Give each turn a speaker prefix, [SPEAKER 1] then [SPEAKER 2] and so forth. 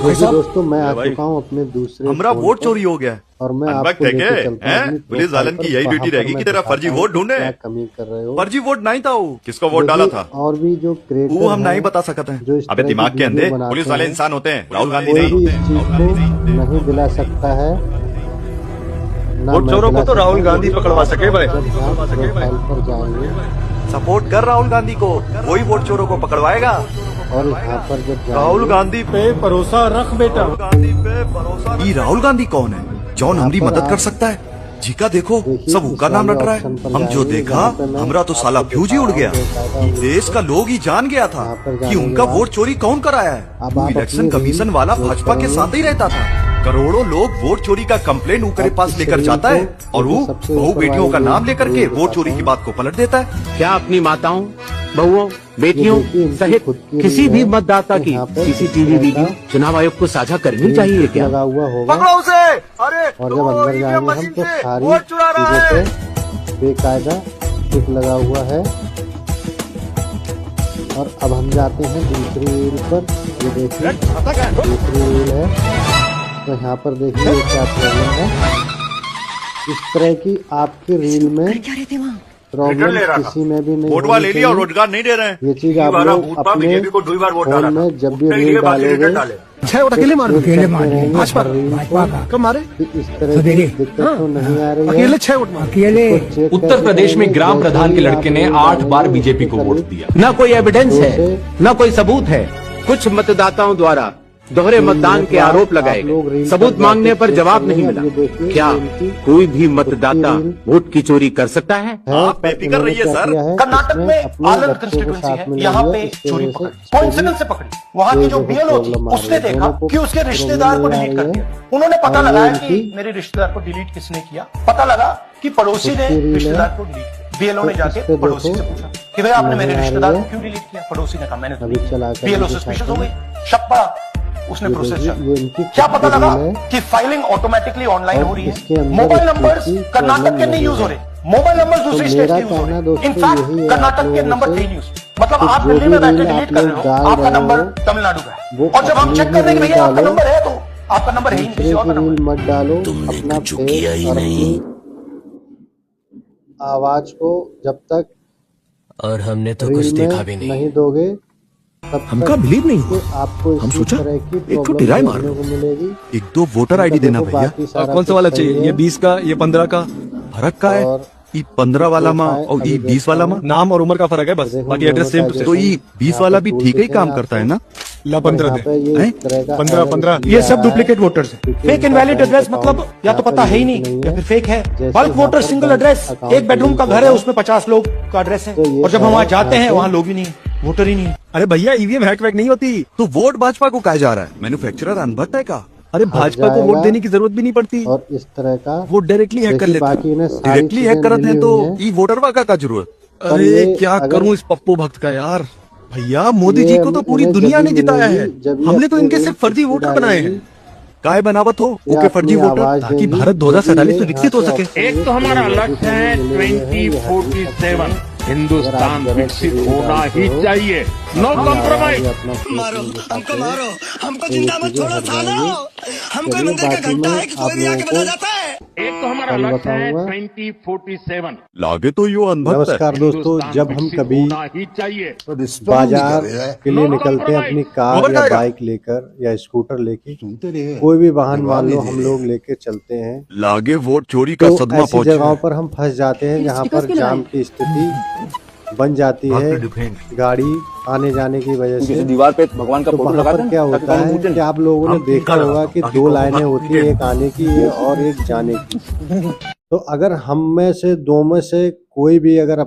[SPEAKER 1] देखिए दोस्तों, मैं आ चुका हूँ अपने दूसरे
[SPEAKER 2] हमारा
[SPEAKER 1] फोन
[SPEAKER 2] वोट
[SPEAKER 1] पर
[SPEAKER 2] चोरी हो गया।
[SPEAKER 1] और मैं
[SPEAKER 2] अनबक
[SPEAKER 1] आपको
[SPEAKER 2] थे
[SPEAKER 1] लेके
[SPEAKER 2] के,
[SPEAKER 1] चलता हूँ अपनी
[SPEAKER 2] पुलिस वालन की यही
[SPEAKER 1] प्रोफाइल
[SPEAKER 2] ड्यूटी
[SPEAKER 1] पर।
[SPEAKER 2] रहेगी
[SPEAKER 1] वहाँ
[SPEAKER 2] कि
[SPEAKER 1] पर
[SPEAKER 2] तेरा
[SPEAKER 1] मैं
[SPEAKER 2] फर्जी
[SPEAKER 1] दिखाता
[SPEAKER 2] वोट
[SPEAKER 1] हूँ
[SPEAKER 2] ढूंढे।
[SPEAKER 1] क्या कमी कर रहे हो।
[SPEAKER 2] फर्जी वोट नहीं था वो, किसका वोट डाला
[SPEAKER 1] देखिए,
[SPEAKER 2] था
[SPEAKER 1] और भी जो क्रिएटर
[SPEAKER 2] वो हम नहीं
[SPEAKER 1] हैं,
[SPEAKER 2] बता सकते
[SPEAKER 1] जो
[SPEAKER 2] हैं।
[SPEAKER 1] इस
[SPEAKER 2] अबे
[SPEAKER 1] तरह की
[SPEAKER 2] दिमाग के
[SPEAKER 1] वीडियो
[SPEAKER 2] अंधे
[SPEAKER 1] बनाते
[SPEAKER 2] पुलिस वाले
[SPEAKER 1] हैं,
[SPEAKER 2] इंसान होते हैं, राहुल गांधी
[SPEAKER 1] कोई
[SPEAKER 2] नहीं।
[SPEAKER 1] भी इस चीज को नहीं दिला सकता है। ना
[SPEAKER 3] वोट चोरों को तो राहुल गांधी पकड़वा सके भाई।
[SPEAKER 1] जब आप प्रोफाइल पर जाएंगे
[SPEAKER 2] सपोर्ट कर राहुल गांधी को, वही वोट चोरों को पकड़वाएगा।
[SPEAKER 1] और यहाँ पर जब
[SPEAKER 2] राहुल
[SPEAKER 1] जाएंगे
[SPEAKER 2] गांधी पे भरोसा रख बेटा। राहुल गांधी पे भरोसा। ये राहुल गांधी कौन है? जौन हमारी मदद कर सकता है? जी का देखो सब उनका नाम रट रहा है। हम जो देखा हमरा तो साला फ्यूज ही उड़ गया। ये देश का लोग ही जान गया था कि उनका वोट चोरी कौन कराया है। वो इलेक्शन कमीशन वाला भाजपा के साथ ही रहता था। करोड़ों लोग वोट चोरी का कंप्लेन ऊपर पास लेकर जाता है और वो बहू बेटियों का नाम लेकर के वोट चोरी की बात को पलट देता है।
[SPEAKER 4] क्या अपनी माताओं, बहुओं, बेटियों सहित किसी भी मतदाता की सीसीटीवी वीडियो चुनाव आयोग को साझा करनी चाहिए क्या?
[SPEAKER 1] लगा हुआ होगा।
[SPEAKER 2] पकड़ो उसे। अरे
[SPEAKER 1] और जब अंदर जाएंगे हम तो सारी चीजों पे बेकायदा टिक लगा हुआ है। और अब हम जाते हैं दूसरी रील पर। ये देखिए दूसरी रील है, तो यहाँ पर देखिए क्या प्रॉब्लम है। इस तरह की आपकी रील में प्रॉब्लम किसी में भी नहीं
[SPEAKER 2] वोटवा ले लिया और रोजगार नहीं दे रहे हैं।
[SPEAKER 1] ये चीज आप लोग अपने फोन में जब भी रील डालोगे
[SPEAKER 5] अकेले मारो, अकेले मारे भाजपा कब मारे?
[SPEAKER 1] इस तरह की दिक्कत तो नहीं आ रही है।
[SPEAKER 5] अकेले 6 वोट मारे। अकेले
[SPEAKER 6] उत्तर प्रदेश में ग्राम प्रधान के लड़के ने 8 बार बीजेपी को वोट दिया।
[SPEAKER 4] न कोई एविडेंस है, न कोई सबूत है। कुछ मतदाताओं द्वारा दोहरे मतदान के आरोप लगाए गए। सबूत मांगने पर जवाब नहीं मिला। क्या कोई भी मतदाता वोट की चोरी कर सकता है?
[SPEAKER 2] आप बेफिक्र रहिए सर।
[SPEAKER 7] कर्नाटक में आनंद कंस्टिट्यूंसी है, यहाँ पे चोरी पकड़ी, कोइंसिडेंस से पकड़ी। वहाँ की जो बीएलओ थी उसने देखा कि उसके रिश्तेदार को डिलीट कर दिया। उन्होंने पता लगाया कि मेरे रिश्तेदार को डिलीट किसने किया। पता लगा कि पड़ोसी ने रिश्तेदार को डिलीट किया। बीएलओ ने जाके पड़ोसी से पूछा कि भाई आपने मेरे रिश्तेदार को क्यों डिलीट किया? पड़ोसी ने कहा मैंने। बीएलओ सस्पिशियस हो गई, शक पड़ा, उसने प्रोसेस किया। क्या पता लगा कि फाइलिंग ऑटोमेटिकली ऑनलाइन हो रही है। मोबाइल नंबर्स कर्नाटक के नहीं यूज हो रहे, मोबाइल नंबर दूसरी स्टेट के यूज हो रहे। इनफैक्ट कर्नाटक के नंबर थे यूज। मतलब आप दिल्ली में बैठे डिलीट कर रहे हो, आपका नंबर तमिलनाडु का है। और जब हम चेक कर रहे हैं कि भैया आपका नंबर है, तो आपका नंबर है ही नहीं, किसी और का नंबर
[SPEAKER 1] मत डालो। अपना किया ही नहीं आवाज को जब तक
[SPEAKER 6] और हमने तो कुछ देखा भी
[SPEAKER 1] नहीं दोगे
[SPEAKER 5] हमका बिलीव नहीं हुआ।
[SPEAKER 1] आपको
[SPEAKER 5] हम सोचा एक तो
[SPEAKER 1] टिराई
[SPEAKER 5] मार
[SPEAKER 1] को मिलेगी।
[SPEAKER 2] एक दो वोटर आईडी देना भैया।
[SPEAKER 3] कौन सा वाला चाहिए? ये 20 का, ये 15 का?
[SPEAKER 2] फर्क का है? ये 15 वाला माँ और ये 20 वाला माँ,
[SPEAKER 3] नाम और उम्र का फर्क है बस, बाकी एड्रेस सेम टू सेम।
[SPEAKER 2] तो ये 20 वाला भी ठीक ही काम करता है ना?
[SPEAKER 3] ला 15 दे। 15
[SPEAKER 5] ये सब डुप्लीकेट वोटर्स है। फेक इनवैलिड एड्रेस मतलब या तो पता है ही नहीं या फिर फेक है। बल्क वोटर सिंगल एड्रेस, एक बेडरूम का घर है, उसमें 50 लोग का एड्रेस है, और जब हम वहाँ जाते हैं वहाँ लोग ही नहीं है, वोटर ही नहीं है।
[SPEAKER 3] अरे भैया ईवीएम हैक वैक नहीं होती।
[SPEAKER 2] तो वोट भाजपा को कहा जा रहा है? मैन्युफैक्चरर अनभट है का?
[SPEAKER 3] अरे भाजपा को वोट देने की जरूरत भी नहीं पड़ती।
[SPEAKER 1] और इस तरह का
[SPEAKER 2] वो डायरेक्टली हैक कर लेते हैं। डायरेक्टली हैक करते हैं तो ये वोटर का क्या जरूरत?
[SPEAKER 3] अरे क्या करूं इस पप्पू भक्त का यार।
[SPEAKER 2] भैया मोदी जी को तो पूरी दुनिया ने जिताया है, हमने तो इनके सिर्फ फर्जी वोटर बनाए हैं। काय बनावत हो ओके फर्जी वोटर, ताकि भारत 2047 में विकसित हो सके।
[SPEAKER 8] एक तो हमारा लक्ष्य है 2047 हिंदुस्तान विकसित होना ही चाहिए। No compromise.
[SPEAKER 9] मारो हमको, मारो हमको, चिंता मत छोड़ो सालो। हमको मंदिर का घंटा है कि कोई भी आके बजा जाता है।
[SPEAKER 8] एक तो हमारा लक्ष्य है 2047।
[SPEAKER 2] लागे तो यो अनभक्त है।
[SPEAKER 1] नमस्कार दोस्तों, जब हम कभी
[SPEAKER 8] ही चाहिए
[SPEAKER 1] बाजार के लिए निकलते हैं अपनी कार या बाइक लेकर या स्कूटर लेके, कोई भी वाहन मान लो हम लोग लेके चलते हैं,
[SPEAKER 2] लागे वोट चोरी का
[SPEAKER 1] तो
[SPEAKER 2] सदमा
[SPEAKER 1] ऐसी जगहों पर हम फंस जाते हैं जहाँ पर जाम की स्थिति बन जाती है गाड़ी आने जाने की वजह से।
[SPEAKER 6] दीवार पे भगवान का
[SPEAKER 1] तो वहाँ पर क्या होता है कि आप लोगों ने देखा होगा कि 2 लाइनें होती है, एक आने की और एक जाने की। तो अगर हम में से 2 में से कोई भी अगर